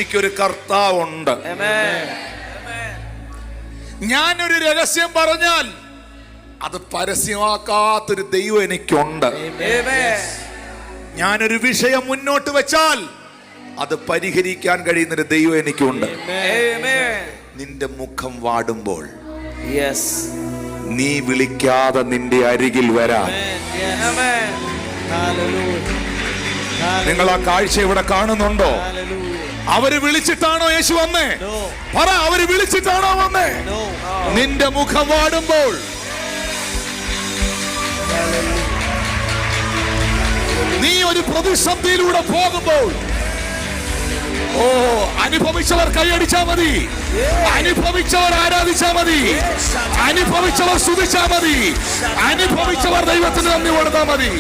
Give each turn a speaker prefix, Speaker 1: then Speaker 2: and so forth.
Speaker 1: എനിക്കൊരു കർത്താവുണ്ട്. ഞാനൊരു രഹസ്യം പറഞ്ഞാൽ അത് പരസ്യമാക്കാത്തൊരു ദൈവം എനിക്കുണ്ട്. ഞാനൊരു വിഷയം മുന്നോട്ട് വെച്ചാൽ അത് പരിഹരിക്കാൻ കഴിയുന്നൊരു ദൈവം എനിക്കുണ്ട്. നിന്റെ മുഖം വാടുമ്പോൾ നീ വിളിക്കാതെ നിന്റെ അരികിൽ വരാൻ. നിങ്ങൾ ആ കാഴ്ച ഇവിടെ കാണുന്നുണ്ടോ? അവര് വിളിച്ചിട്ടാണോ യേശു വന്നേ? പറ, അവര് വിളിച്ചിട്ടാണോ വന്നേ? നിന്റെ മുഖം വാടുമ്പോൾ നീ ഒരു പ്രതിസന്ധിയിലൂടെ പോകുമ്പോൾ, ഓ, അനുഭവിച്ചവർ കൈയടിച്ചാ മതി, അനുഭവിച്ചവർ ആരാധിച്ചാ മതി, അനുഭവിച്ചവർ സ്തുതിച്ചാ മതി, അനുഭവിച്ചവർ ദൈവത്തിന് നന്ദി കൊടുത്താ മതി.